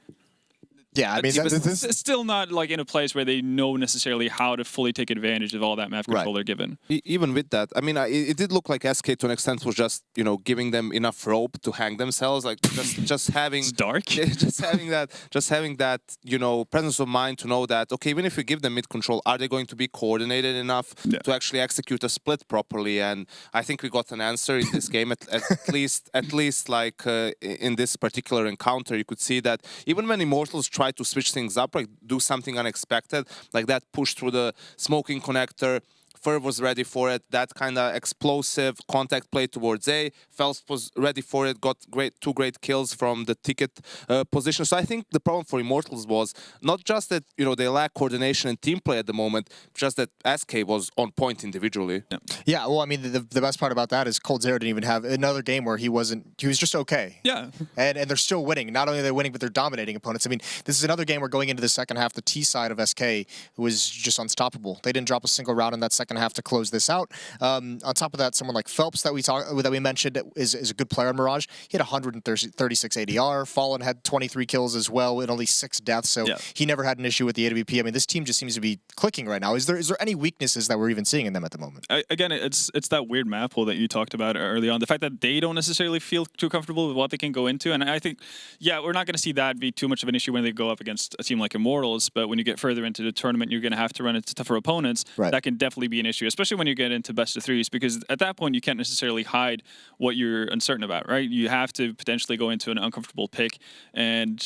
S1: Yeah, I mean,
S3: it's still not like in a place where they know necessarily how to fully take advantage of all that map control they're given.
S2: Even with that, I mean, it did look like SK to an extent was just giving them enough rope to hang themselves, like just having
S3: it's dark,
S2: just having that presence of mind to know that okay, even if we give them mid control, are they going to be coordinated enough to actually execute a split properly? And I think we got an answer in this game at least like in this particular encounter, you could see that even when Immortals try to switch things up, like do something unexpected, like that push through the smoking connector. Ferv was ready for it. That kind of explosive contact play towards A. Phelps was ready for it. Got two great kills from the ticket position. So I think the problem for Immortals was not just that they lack coordination and team play at the moment, just that SK was on point individually.
S1: Yeah. Well, I mean, the best part about that is Cold Zero didn't even have another game where he was just okay.
S3: Yeah.
S1: And they're still winning. Not only are they winning, but they're dominating opponents. I mean, this is another game where going into the second half, the T side of SK was just unstoppable. They didn't drop a single round in that second half to close this out. On top of that, someone like Phelps that we mentioned is a good player in Mirage. He had 136 ADR. Fallen had 23 kills as well with only 6 deaths, so he never had an issue with the AWP. I mean, this team just seems to be clicking right now. Is there any weaknesses that we're even seeing in them at the moment?
S3: Again, it's that weird map pool that you talked about early on. The fact that they don't necessarily feel too comfortable with what they can go into, and I think, we're not going to see that be too much of an issue when they go up against a team like Immortals, but when you get further into the tournament, you're going to have to run into tougher opponents. That can definitely be an issue, especially when you get into best of threes, because at that point you can't necessarily hide what you're uncertain about, right? You have to potentially go into an uncomfortable pick. And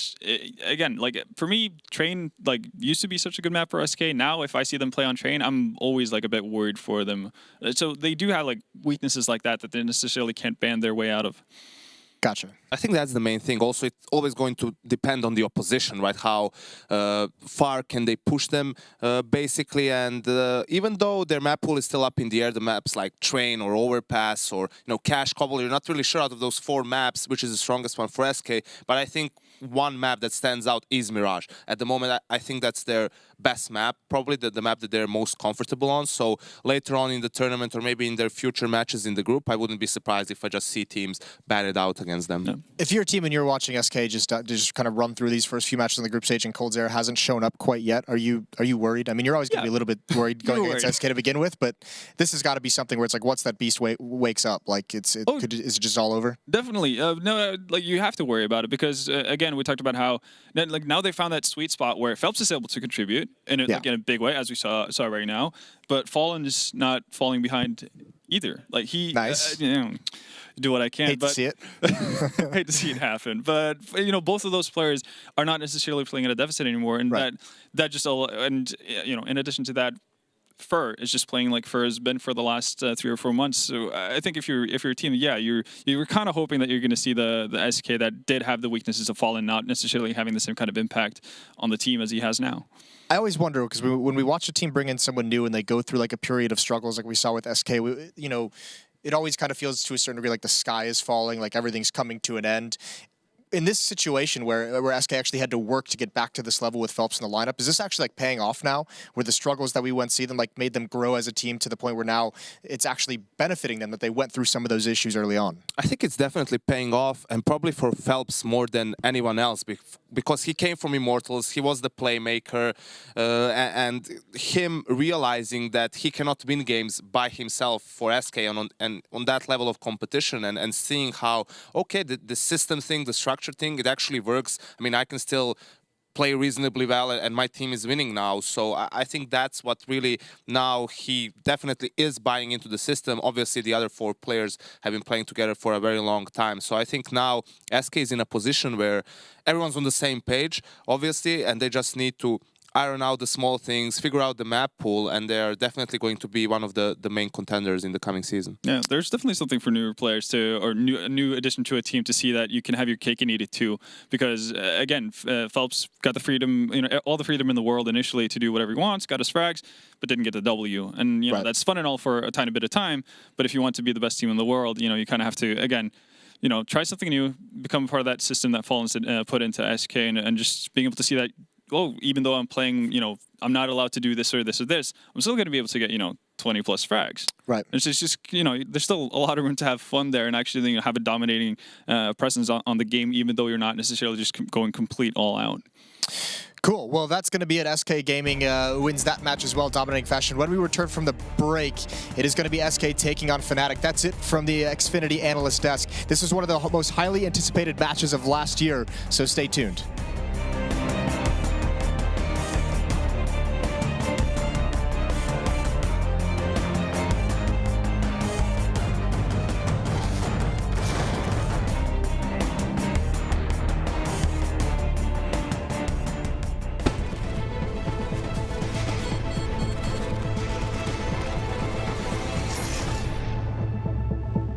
S3: again, like for me, Train used to be such a good map for SK. Now if I see them play on Train, I'm always a bit worried for them. So they do have weaknesses like that they necessarily can't band their way out of.
S1: Gotcha.
S2: I think that's the main thing. Also, it's always going to depend on the opposition, right? How far can they push them, basically. And even though their map pool is still up in the air, the maps like Train or Overpass or Cash Cobble, you're not really sure out of those 4 maps which is the strongest one for SK. But I think one map that stands out is Mirage. At the moment, I think that's their best map, probably the map that they're most comfortable on. So later on in the tournament or maybe in their future matches in the group, I wouldn't be surprised if I just see teams batted out against them.
S3: Yeah.
S1: If you're a team and you're watching SK just kind of run through these first few matches in the group stage and Cold Zero hasn't shown up quite yet, are you worried? I mean, you're always going to be a little bit worried going against SK to begin with, but this has got to be something where it's like, once that beast wakes up, is it just all over?
S3: Definitely. No, you have to worry about it because again, we talked about how now they found that sweet spot where Phelps is able to contribute in a big way, as we saw right now, but Fallen is not falling behind either. He do what I can.
S1: Hate to see it.
S3: Hate to see it happen. But both of those players are not necessarily playing at a deficit anymore, and that just in addition to that, Fur is just playing like Fur has been for the last 3 or 4 months. So I think if you're a team, yeah, you're kind of hoping that you're going to see the SK that did have the weaknesses of Fallen not necessarily having the same kind of impact on the team as he has now.
S1: I always wonder, because when we watch a team bring in someone new and they go through like a period of struggles like we saw with SK, you know, it always kind of feels to a certain degree like the sky is falling, like everything's coming to an end. In this situation where SK actually had to work to get back to this level with Phelps in the lineup, is this actually like paying off now, where the struggles that we went see them like made them grow as a team to the point where now it's actually benefiting them that they went through some of those issues early on?
S2: I think it's definitely paying off, and probably for Phelps more than anyone else, because he came from Immortals, he was the playmaker, and him realizing that he cannot win games by himself for SK and on that level of competition, and seeing how, okay, the system thing, the structure thing, it actually works. I mean, I can still play reasonably well and my team is winning now. So I think that's what really now he definitely is buying into the system. Obviously, the other 4 players have been playing together for a very long time. So I think now SK is in a position where everyone's on the same page, obviously, and they just need to iron out the small things, figure out the map pool, and they're definitely going to be one of the main contenders in the coming season.
S3: Yeah, there's definitely something for newer players to, or a new addition to a team to see that you can have your cake and eat it too. Because again, Phelps got the freedom, you know, all the freedom in the world initially to do whatever he wants, got his frags, but didn't get the W. And you know, that's fun and all for a tiny bit of time. But if you want to be the best team in the world, you know, you kind of have to, again, you know, try something new, become part of that system that Fallen's put into SK, and just being able to see that, oh, even though I'm playing, you know, I'm not allowed to do this or this or this, I'm still going to be able to get, you know, 20 plus frags.
S1: Right.
S3: It's just, you know, there's still a lot of room to have fun there and actually, you know, have a dominating presence on the game, even though you're not necessarily just going complete all out.
S1: Cool. Well, that's going to be it. SK Gaming wins that match as well, dominating fashion. When we return from the break, it is going to be SK taking on Fnatic. That's it from the Xfinity analyst desk. This is one of the most highly anticipated matches of last year, so stay tuned.